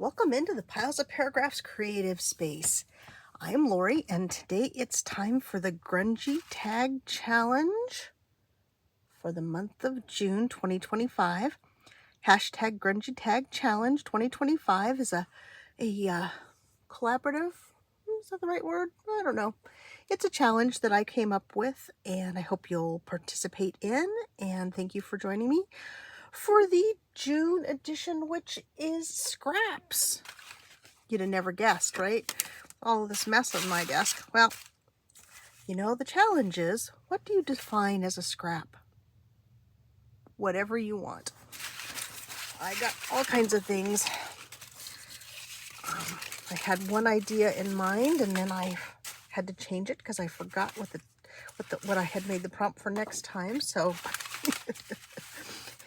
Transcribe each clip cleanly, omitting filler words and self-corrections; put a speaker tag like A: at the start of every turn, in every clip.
A: Welcome into the Piles of Paragraphs creative space. I am Lori, and today it's time for the Grungy Tag Challenge for the month of June 2025. Hashtag Grungy Tag Challenge 2025 is a collaborative, is that the right word? I don't know. It's a challenge that I came up with, and I hope you'll participate in, and thank you for joining me for the June edition, which is scraps. You'd have never guessed, right? All of this mess on my desk. Well, you know, the challenge is, what do you define as a scrap? Whatever you want. I got all kinds of things. I had one idea in mind, and then I had to change it because I forgot what I had made the prompt for next time. So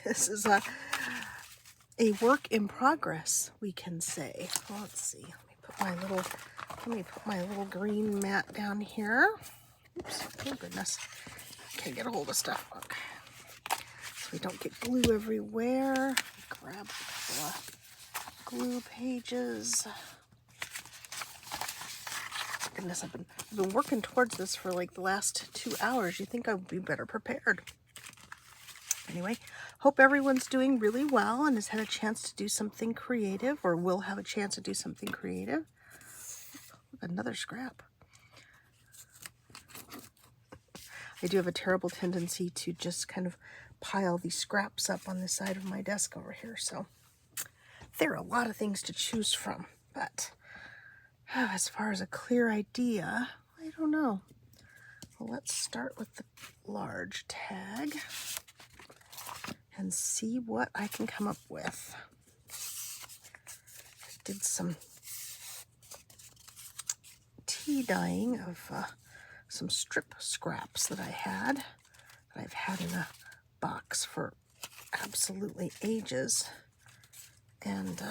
A: this is a work in progress, we can say. Well, let's see. Let me put my little green mat down here. Oops, oh goodness. Can't get a hold of stuff. Okay. So we don't get glue everywhere. Grab a couple of glue pages. Goodness, I've been working towards this for like the last 2 hours. You think I would be better prepared. Anyway, hope everyone's doing really well and has had a chance to do something creative, or will have a chance to do something creative. Another scrap. I do have a terrible tendency to just kind of pile these scraps up on the side of my desk over here. So there are a lot of things to choose from, but as far as a clear idea, I don't know. Well, let's start with the large tag and see what I can come up with. I did some tea dyeing of some strip scraps that I've had in a box for absolutely ages, and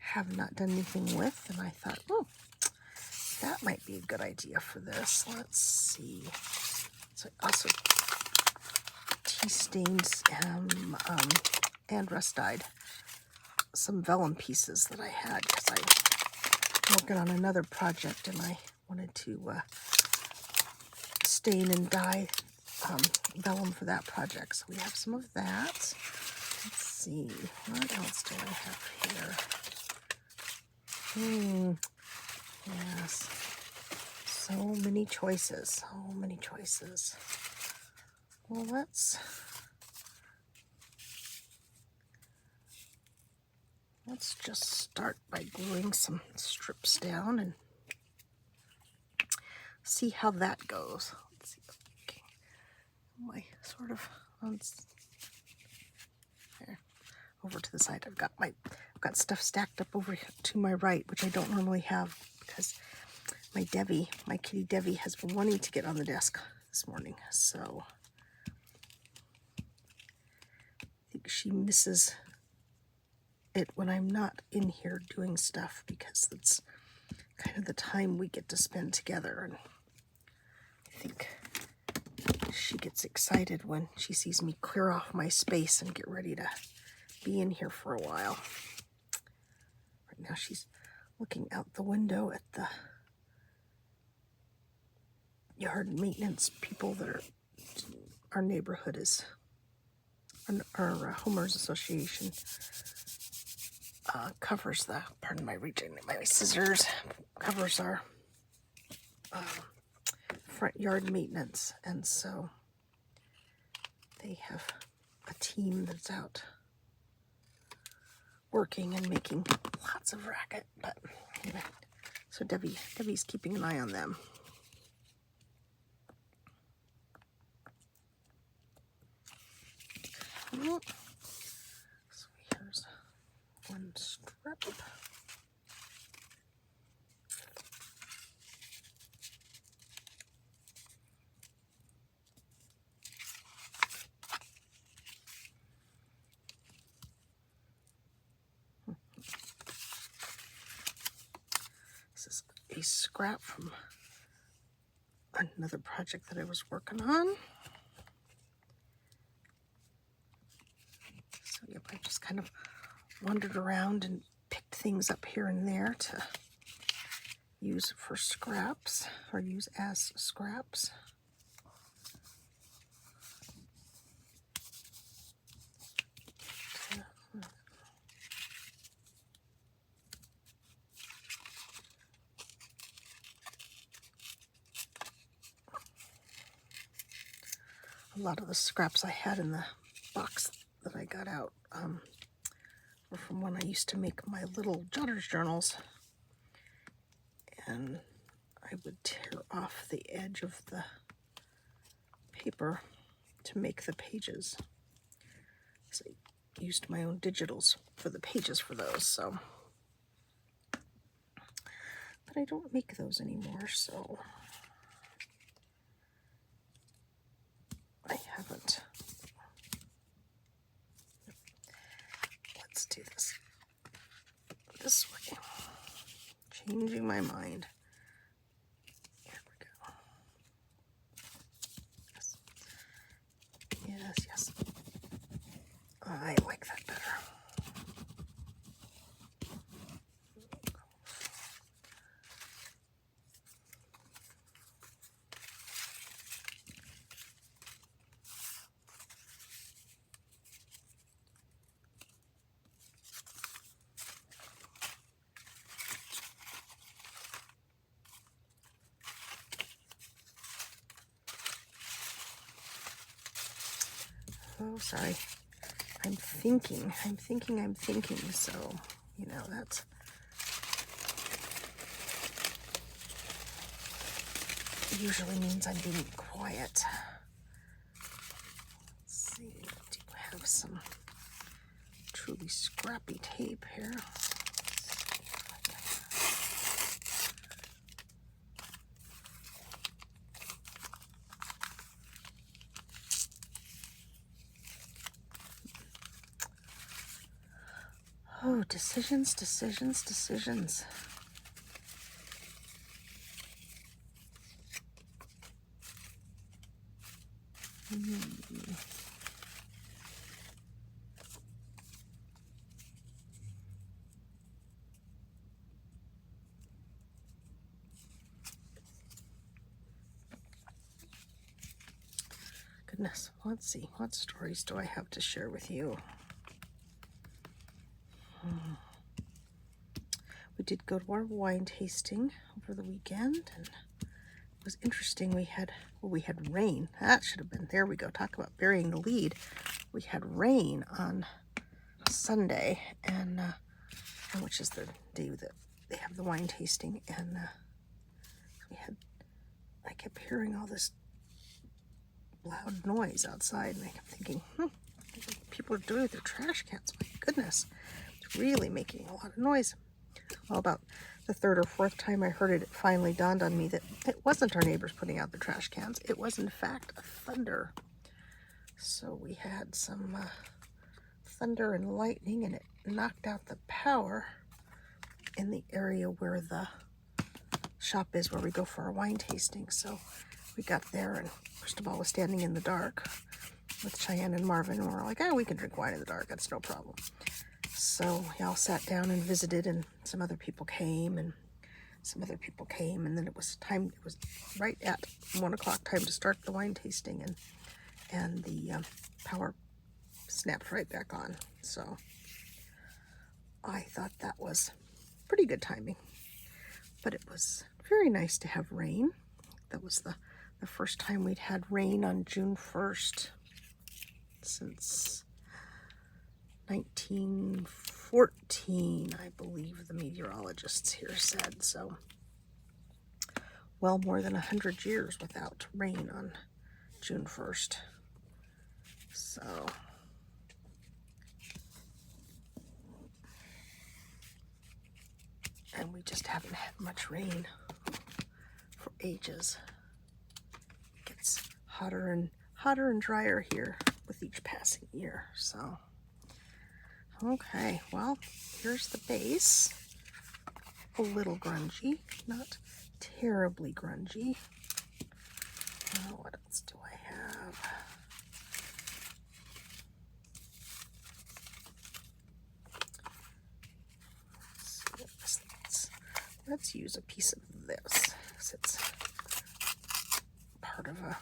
A: have not done anything with, and I thought, oh, that might be a good idea for this. Let's see. So I also tea stains and rust dyed some vellum pieces that I had because I'm working on another project and I wanted to stain and dye vellum for that project. So we have some of that. Let's see, what else do I have here? Yes, so many choices, Well, let's just start by gluing some strips down and see how that goes. Let's see. Okay. My sort of there, over to the side. I've got stuff stacked up over to my right, which I don't normally have because my kitty Debbie, has been wanting to get on the desk this morning. So I think she misses it when I'm not in here doing stuff, because it's kind of the time we get to spend together, and I think she gets excited when she sees me clear off my space and get ready to be in here for a while. Right now she's looking out the window at the yard maintenance people that are, our neighborhood is, our homeowners association covers the, pardon my reaching, my scissors, covers our front yard maintenance, and so they have a team that's out working and making lots of racket. But anyway, so Debbie's keeping an eye on them. So here's one strip. This is a scrap from another project that I was working on. So yep, I just kind of wandered around and picked things up here and there to use for scraps or use as scraps. A lot of the scraps I had in the box that I got out were from when I used to make my little jotter's journals. And I would tear off the edge of the paper to make the pages. So I used my own digitals for the pages for those, so. But I don't make those anymore, so I haven't. Let's do this way. Changing my mind. Here we go. Yes. Yes. I like that better. Oh, sorry. I'm thinking. So, you know, that usually means I'm being quiet. Let's see. I do have some truly scrappy tape here. Oh, decisions. Goodness, let's see. What stories do I have to share with you? We did go to our wine tasting over the weekend, and it was interesting. We had rain. That should have been, there we go. Talk about burying the lead. We had rain on Sunday, and which is the day that they have the wine tasting, and I kept hearing all this loud noise outside, and I kept thinking, people are doing with their trash cans. My goodness, it's really making a lot of noise. Well, about the third or fourth time I heard it, it finally dawned on me that it wasn't our neighbors putting out their trash cans. It was, in fact, a thunder. So we had some thunder and lightning, and it knocked out the power in the area where the shop is, where we go for our wine tasting. So we got there, and first of all, was standing in the dark with Cheyenne and Marvin, and we're like, we can drink wine in the dark. That's no problem. So we all sat down and visited, and some other people came, and then it was right at 1 o'clock time to start the wine tasting, and the power snapped right back on. So I thought that was pretty good timing, but it was very nice to have rain. That was the first time we'd had rain on June 1st since 1914, I believe the meteorologists here said. So well more than 100 years without rain on June 1st. So and we just haven't had much rain for ages. It gets hotter and drier here with each passing year. So okay, well, here's the base. A little grungy, not terribly grungy. What else do I have? Let's Let's use a piece of this, because it's part of a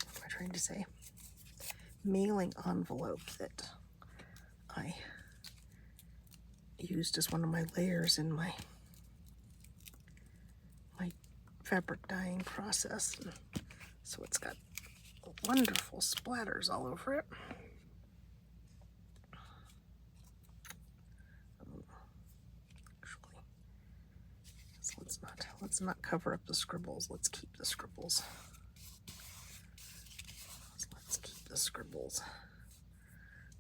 A: what am I trying to say? Mailing envelope that I used as one of my layers in my fabric dyeing process. And so it's got wonderful splatters all over it. Actually, so let's not cover up the scribbles. Let's keep the scribbles. Let's keep the scribbles.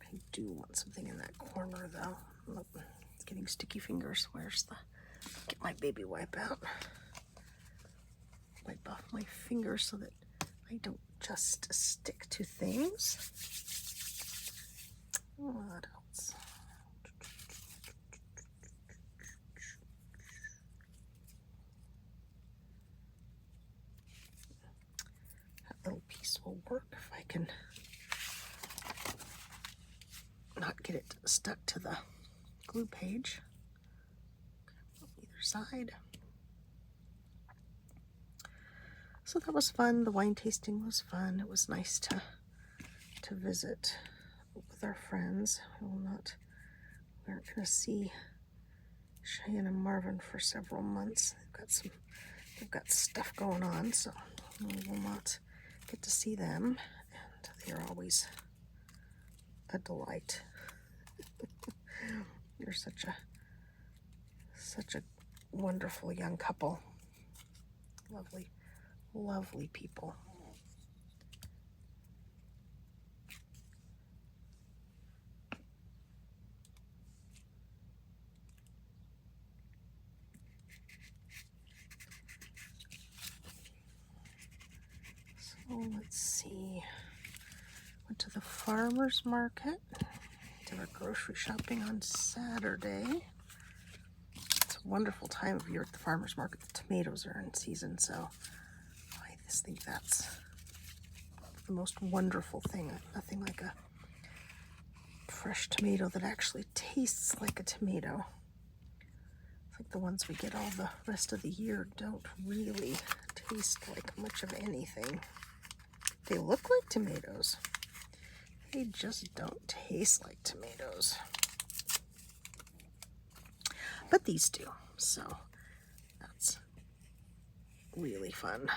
A: I do want something in that corner though. Look, it's getting sticky fingers. Where's the, get my baby wipe out. Wipe off my fingers so that I don't just stick to things. What else? That little piece will work if I can not get it stuck to the glue page. Okay, either side. So that was fun. The wine tasting was fun. It was nice to visit with our friends. We aren't going to see Cheyenne and Marvin for several months. They've got stuff going on, so we will not get to see them. And they're always a delight. You're such a wonderful young couple. Lovely people. So let's see. Went to the farmer's market. Did our grocery shopping on Saturday. It's a wonderful time of year at the farmer's market. The tomatoes are in season, so I just think that's the most wonderful thing. Nothing like a fresh tomato that actually tastes like a tomato. It's like the ones we get all the rest of the year don't really taste like much of anything. They look like tomatoes. They just don't taste like tomatoes. But these do, so that's really fun.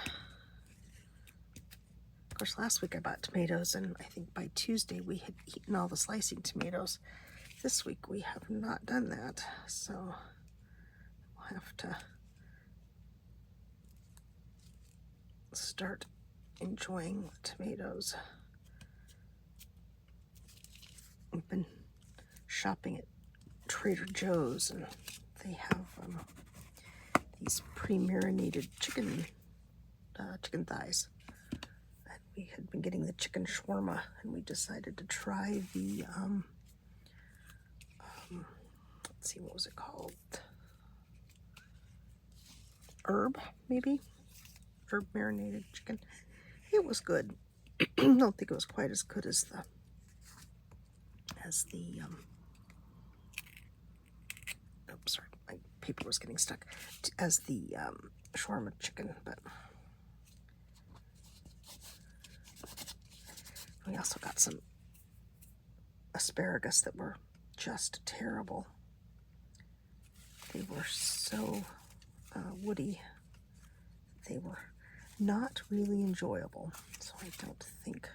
A: Of course, last week I bought tomatoes, and I think by Tuesday we had eaten all the slicing tomatoes. This week we have not done that, so we'll have to start enjoying the tomatoes. I've been shopping at Trader Joe's, and they have these pre-marinated chicken thighs. We had been getting the chicken shawarma, and we decided to try the, let's see, what was it called? Herb, maybe? Herb marinated chicken. It was good. I don't think it was quite as good as the oops, sorry, my paper was getting stuck, as the shawarma chicken, but we also got some asparagus that were just terrible. They were so woody. They were not really enjoyable, so I don't think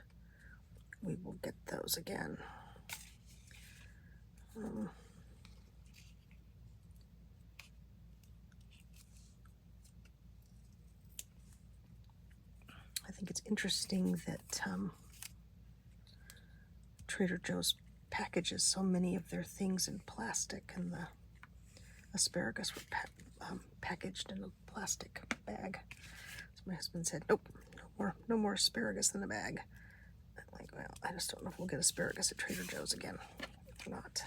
A: we will get those again. I think it's interesting that Trader Joe's packages so many of their things in plastic, and the asparagus were packaged in a plastic bag. So my husband said, nope, no more asparagus in the bag. I'm like, well, I just don't know if we'll get asparagus at Trader Joe's again or not.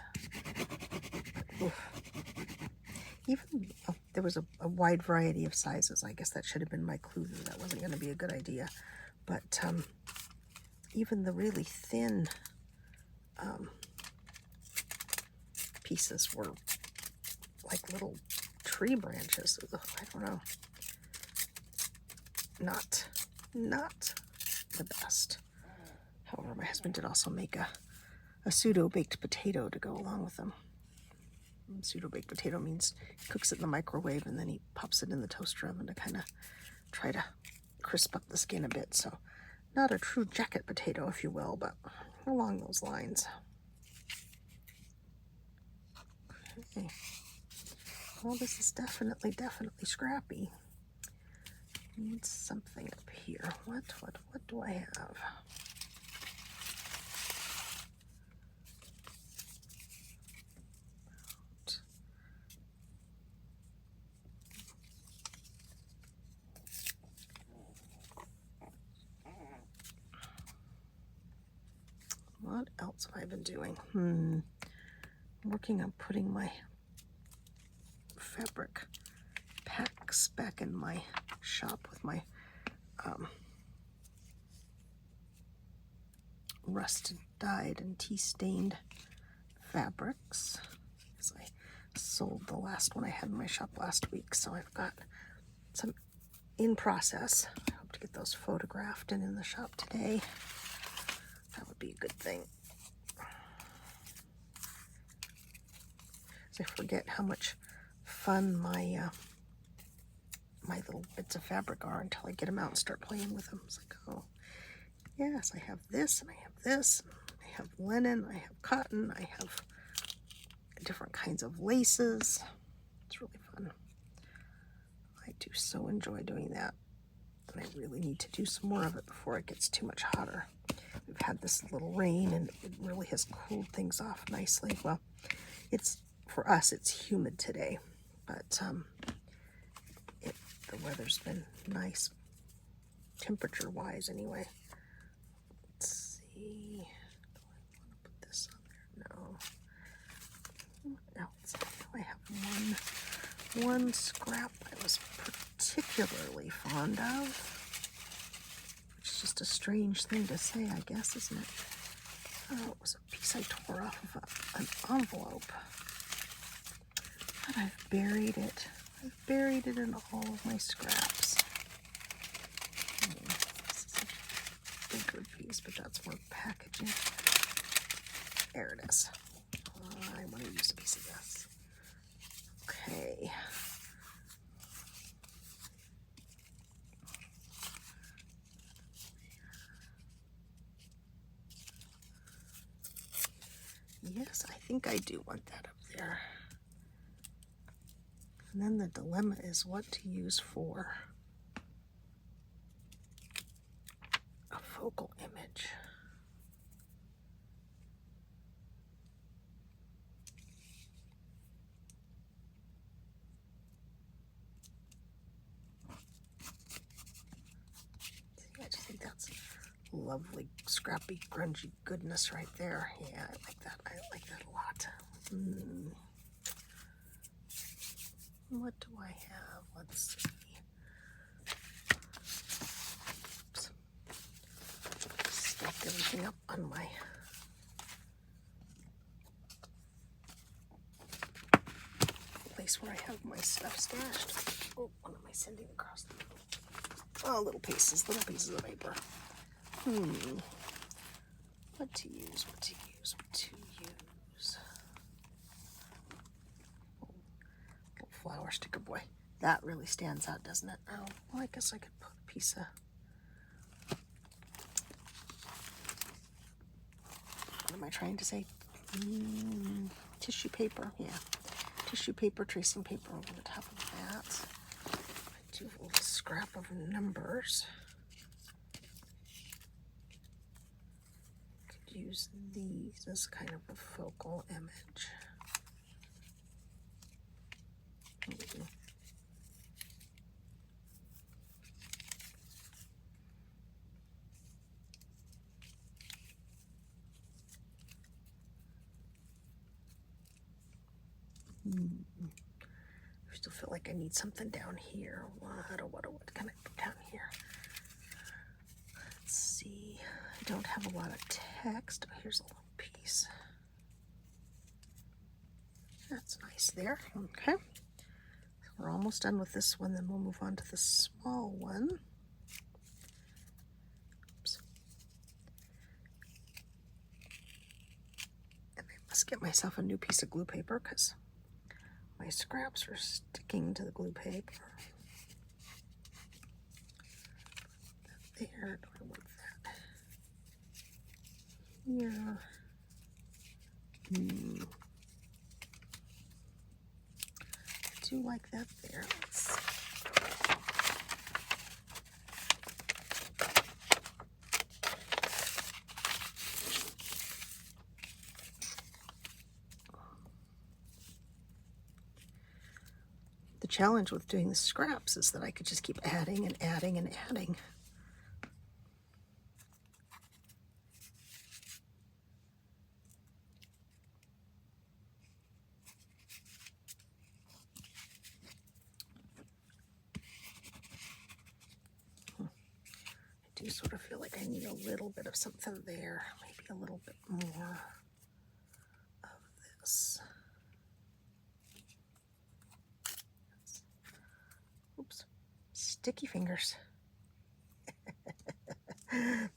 A: Even there was a wide variety of sizes. I guess that should have been my clue that wasn't going to be a good idea. But even the really thin pieces were like little tree branches. Ugh, I don't know. Not the best. However, my husband did also make a pseudo-baked potato to go along with them. Pseudo-baked potato means he cooks it in the microwave and then he pops it in the toaster oven to kind of try to crisp up the skin a bit. So not a true jacket potato, if you will, but along those lines. Okay. Well, this is definitely scrappy. Needs something up here. What do I have? What else have I been doing? I'm working on putting my fabric packs back in my shop with my rusted, dyed, and tea-stained fabrics. Because I sold the last one I had in my shop last week, so I've got some in process. I hope to get those photographed and in the shop today. That would be a good thing. I forget how much fun my my little bits of fabric are until I get them out and start playing with them. It's like, oh, yes, I have this, and I have this. I have linen, I have cotton, I have different kinds of laces. It's really fun. I do so enjoy doing that. And I really need to do some more of it before it gets too much hotter. We've had this little rain, and it really has cooled things off nicely. Well, for us, it's humid today, but the weather's been nice, temperature-wise anyway. Let's see. Do I want to put this on there? No. What else? I have one scrap I was particularly fond of, which is just a strange thing to say, I guess, isn't it? Oh, it was a piece I tore off of an envelope. But I've buried it. I've buried it in all of my scraps. This is a bigger piece, but that's more packaging. There it is. I want to use a piece of this. Okay. Yes, I think I do want that up there. And then the dilemma is what to use for a focal image. See, I just think that's lovely, scrappy, grungy goodness right there. Yeah, I like that. I like that a lot. What do I have? Let's see. Oops. Stacked everything up on my place where I have my stuff stashed. Oh, what am I sending across the room? Oh, little pieces of paper. What to use? Flower sticker boy. That really stands out, doesn't it? Oh, well, I guess I could put a piece of... What am I trying to say? Tissue paper. Yeah. Tissue paper, tracing paper over the top of that. I do a little scrap of numbers. Could use these as kind of a focal image. I still feel like I need something down here. What can I put down here? Let's see. I don't have a lot of text. Oh, here's a little piece. That's nice there. Okay. So we're almost done with this one, then we'll move on to the small one. Oops. And I must get myself a new piece of glue paper because my scraps are sticking to the glue paper. There, do I want that? Here. I do like that there. Let's The challenge with doing the scraps is that I could just keep adding and adding and adding. I do sort of feel like I need a little bit of something there, maybe a little bit more of this. Oops, sticky fingers.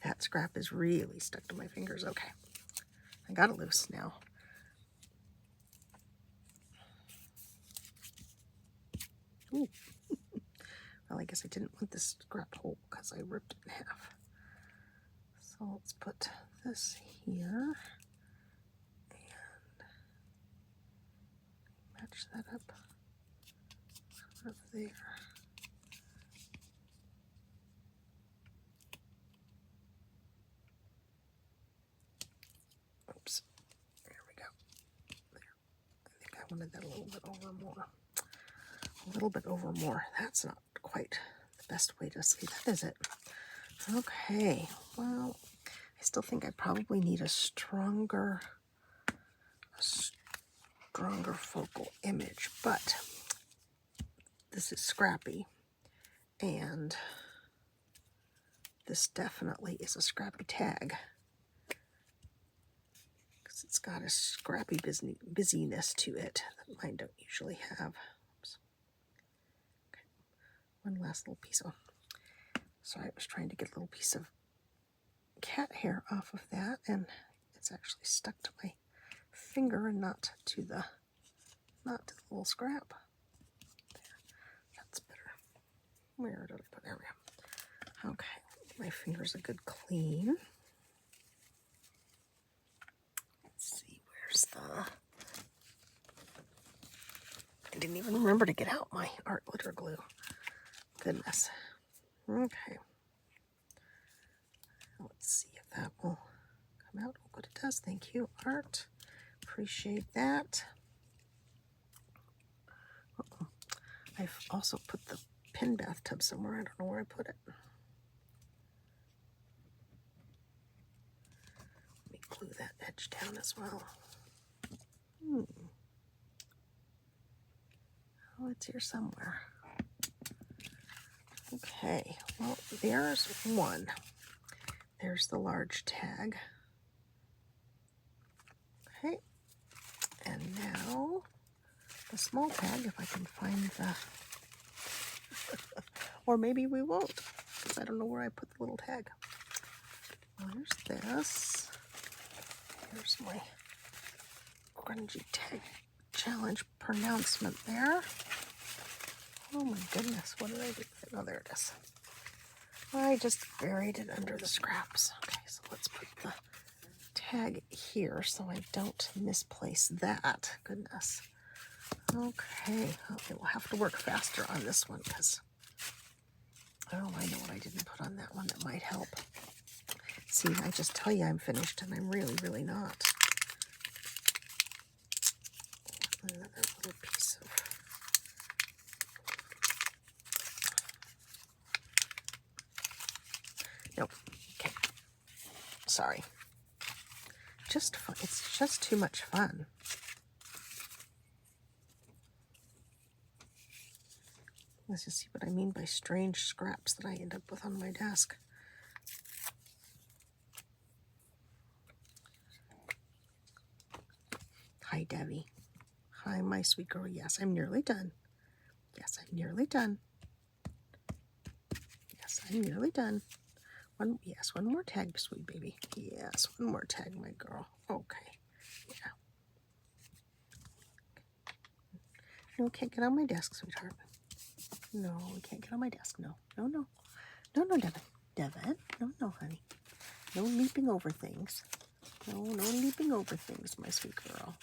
A: That scrap is really stuck to my fingers. Okay, I got it loose now. Ooh. Well, I guess I didn't want this scrap whole because I ripped it in half. So let's put this here and match that up sort of there. Oops, there we go. There. I think I wanted that a little bit over more. A little bit over more. That's not quite the best way to say that, is it? Okay, well, I still think I probably need a stronger focal image, but this is scrappy, and this definitely is a scrappy tag because it's got a scrappy busyness to it that mine don't usually have. Oops. Okay. One last little piece of, sorry, I was trying to get a little piece of cat hair off of that, and it's actually stuck to my finger and not to the little scrap. There. That's better. Where did I put it? There we go. Okay, my finger's a good clean. Let's see, where's the... I didn't even remember to get out my art glitter glue. Goodness. Okay. Let's see if that will come out. Oh, good, it does. Thank you, art. Appreciate that. Uh-oh. I've also put the pin bathtub somewhere. I don't know where I put it. Let me glue that edge down as well. Oh, it's here somewhere. Okay, well, there's one. There's the large tag. Okay, and now the small tag, if I can find the... or maybe we won't, because I don't know where I put the little tag. Well, there's this. Here's my Grungy tag challenge pronouncement there. Oh my goodness, what did I do? Oh, there it is. I just buried it under the scraps. Okay, so let's put the tag here so I don't misplace that. Goodness. Okay, we'll have to work faster on this one because, oh, I know what I didn't put on that one that might help. See, I just tell you I'm finished and I'm really, really not. Another little piece of... Nope. Okay. Sorry. Just fun. It's just too much fun. Let's just see what I mean by strange scraps that I end up with on my desk. Hi, Debbie. Hi, my sweet girl. Yes, I'm nearly done. Yes, I'm nearly done. Yes, I'm nearly done. One more tag, sweet baby. Yes, one more tag, my girl. Okay. Yeah. No, can't get on my desk, sweetheart. No, we can't get on my desk. No, no, no. No, no, Devin. Devin. No, no, honey. No leaping over things. No, no leaping over things, my sweet girl.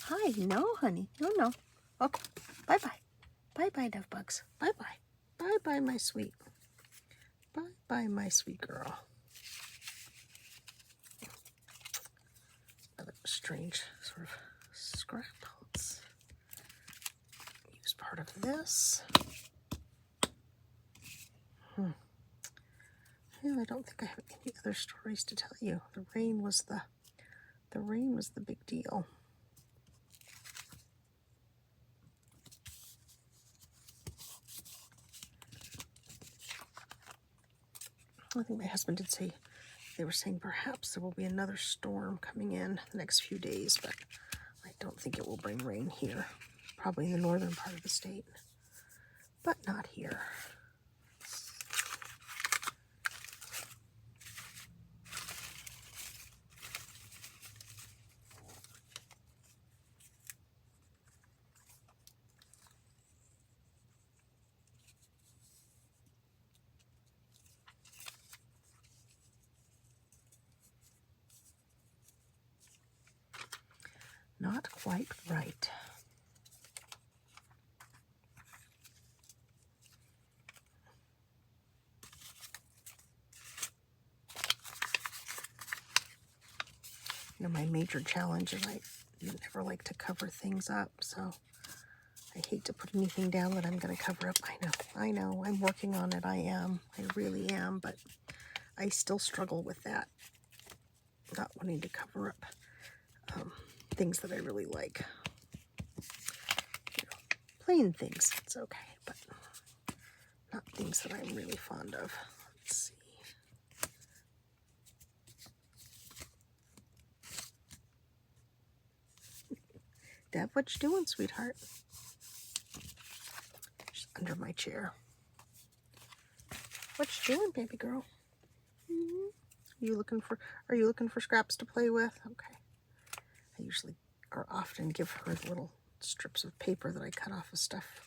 A: Hi. No, honey. No, no. Okay. Bye-bye. Bye-bye, Dev Bugs. Bye-bye. Bye-bye, my sweet. Bye-bye, my sweet girl. Another strange sort of scrap. Let's use part of this. Yeah, I don't think I have any other stories to tell you. The rain was the big deal. I think my husband did say, they were saying perhaps there will be another storm coming in the next few days, but I don't think it will bring rain here. Probably in the northern part of the state, but not here. Not quite right. You know, my major challenge is I never like to cover things up, so I hate to put anything down that I'm going to cover up. I know, I'm working on it. I really am, but I still struggle with that, not wanting to cover up things that I really like. You know, plain things, it's okay, but not things that I'm really fond of. Let's see. Deb, what you doing, sweetheart? She's under my chair. What you doing, baby girl? Are you looking for scraps to play with? Okay. I usually or often give her little strips of paper that I cut off of stuff,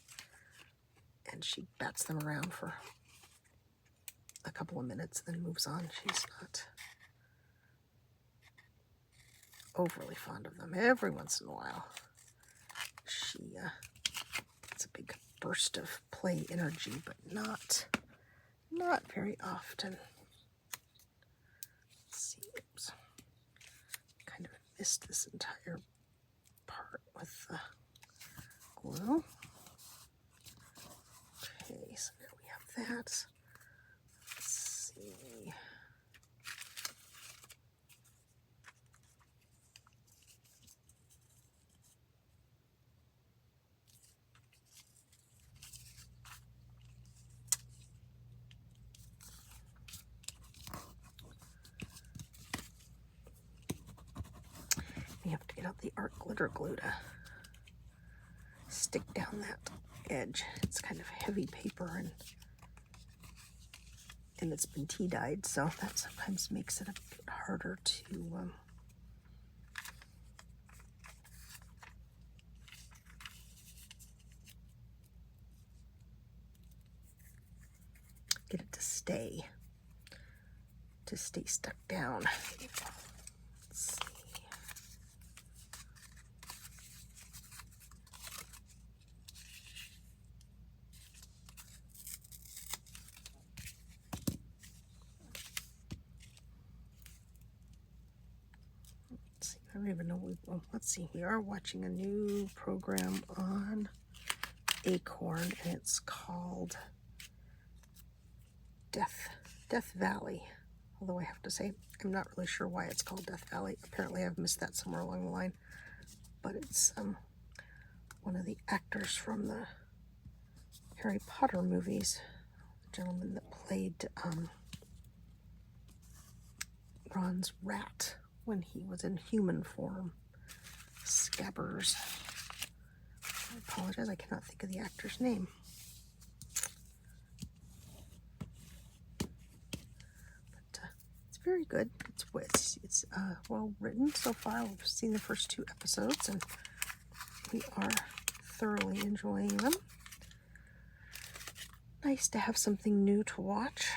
A: and she bats them around for a couple of minutes, then moves on. She's not overly fond of them. Every once in a while, it's a big burst of play energy, but not very often. Let's see. Oops. Kind of missed this entire part with the glue. Okay, so now we have that. Let's see. You have to get out the art glitter glue to stick down that edge. It's kind of heavy paper, and it's been tea dyed, so that sometimes makes it a bit harder to get it to stay stuck down. Let's see. I don't even know. Let's see. We are watching a new program on Acorn, and it's called Death Valley. Although I have to say, I'm not really sure why it's called Death Valley. Apparently, I've missed that somewhere along the line. But it's one of the actors from the Harry Potter movies, the gentleman that played Ron's rat when he was in human form. Scabbers. I apologize, I cannot think of the actor's name. But it's very good. It's well written so far. We've seen the first 2 episodes, and we are thoroughly enjoying them. Nice to have something new to watch.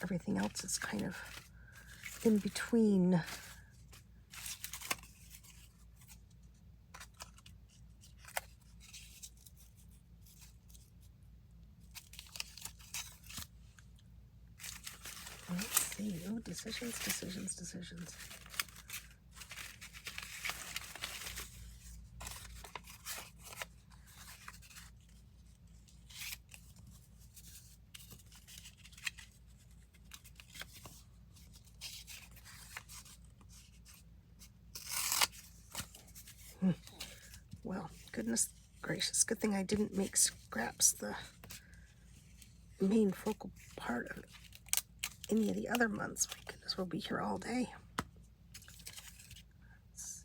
A: Everything else is kind of in between. Let's see. Oh, decisions. Well, goodness gracious, good thing I didn't make scraps the main focal part of any of the other months. My goodness, we'll be here all day. Let's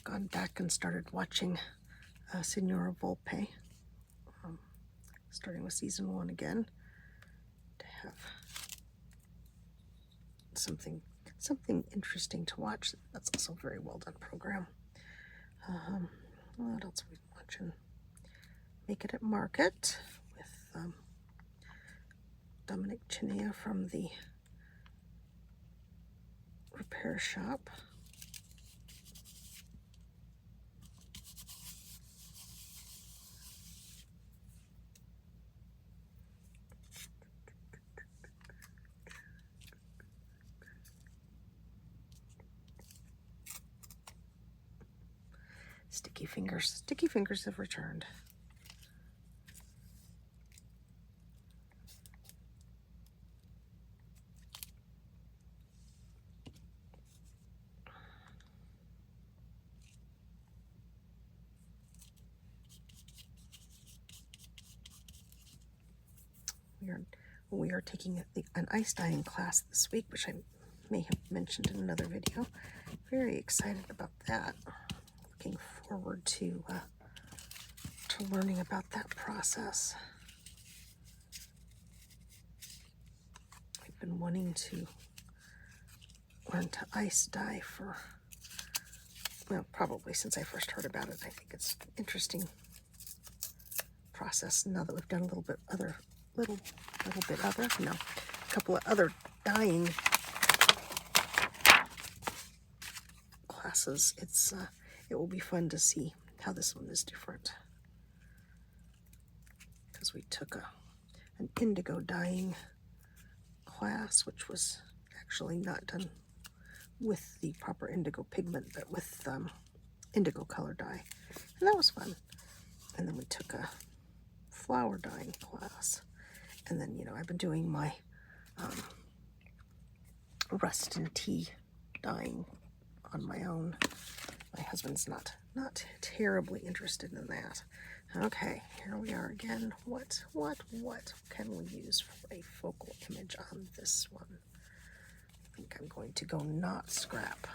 A: gone back and started watching Signora Volpe, starting with season 1 again, to have something interesting to watch. That's also a very well done program. What else are we watching? Make It at Market with Dominic Chinea from the repair shop. Sticky fingers have returned. We are taking an ice dyeing class this week, which I may have mentioned in another video. Very excited about that. Looking forward to learning about that process. I've been wanting to learn to ice dye for, well, probably since I first heard about it. I think it's an interesting process. Now that we've done a couple of other dyeing classes, it will be fun to see how this one is different, because we took an indigo dyeing class, which was actually not done with the proper indigo pigment, but with indigo color dye, and that was fun. And then we took a flower dyeing class, and then I've been doing my rust and tea dyeing on my own. My husband's not terribly interested in that. Okay, here we are again. What can we use for a focal image on this one? I think I'm going to go not scrap.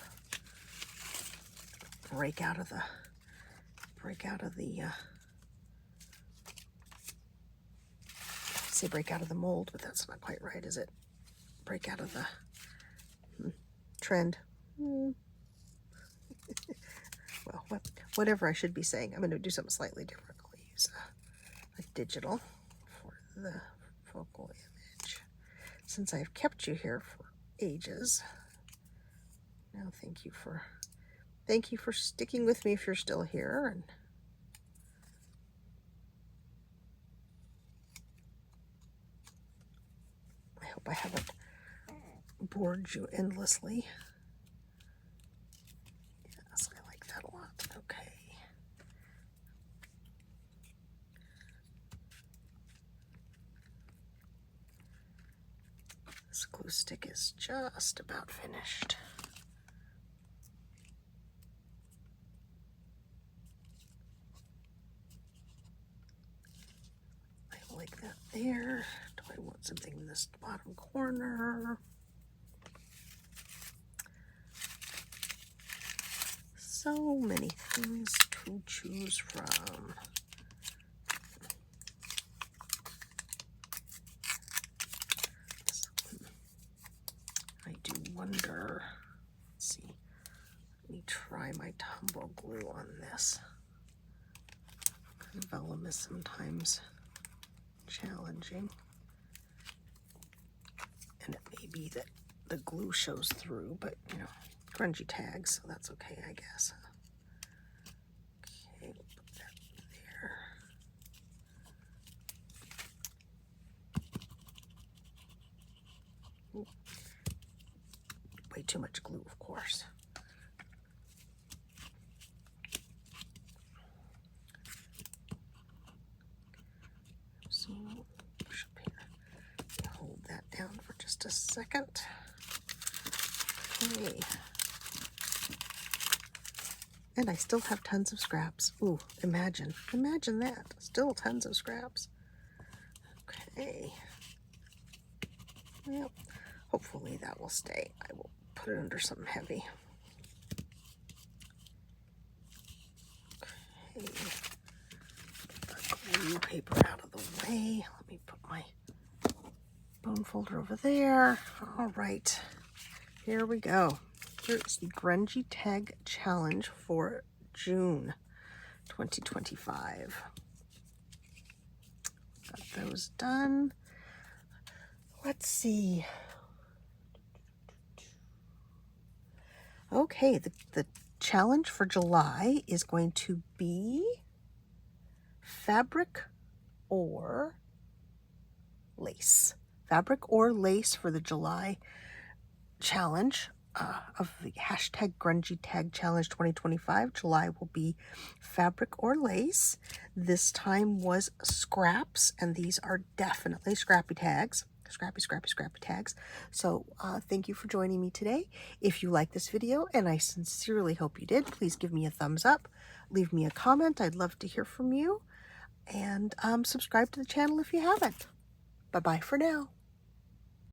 A: Break out of the say break out of the mold, but that's not quite right, is it? Break out of the trend. Well, whatever I should be saying. I'm going to do something slightly different. I'll use a digital for the focal image. Since I've kept you here for ages, now thank you for sticking with me if you're still here. And hope I haven't bored you endlessly. Yes, I like that a lot. Okay. This glue stick is just about finished. I like that there. Do I want something in this bottom corner? So many things to choose from. I do wonder, let's see, let me try my tumble glue on this. Vellum is sometimes challenging, and it may be that the glue shows through, but you know, grungy tags, so that's okay, I guess. Okay, we'll put that there. Ooh. Way too much glue, of course. So push up here. Hold that down for just a second. Okay. And I still have tons of scraps. Ooh, imagine that. Still tons of scraps. Okay. Well, hopefully that will stay. I will put it under something heavy. Okay. Get the glue paper out of the way. Let me put my bone folder over there. All right. Here we go. Here's the Grungy Tag Challenge for June 2025. Got those done. Let's see. Okay, the challenge for July is going to be fabric or lace. Fabric or lace for the July challenge of the hashtag Grungy Tag Challenge 2025. July will be fabric or lace. This time was scraps, and these are definitely scrappy tags. Scrappy tags. So thank you for joining me today. If you like this video, and I sincerely hope you did, please give me a thumbs up. Leave me a comment. I'd love to hear from you. And subscribe to the channel if you haven't. Bye-bye for now.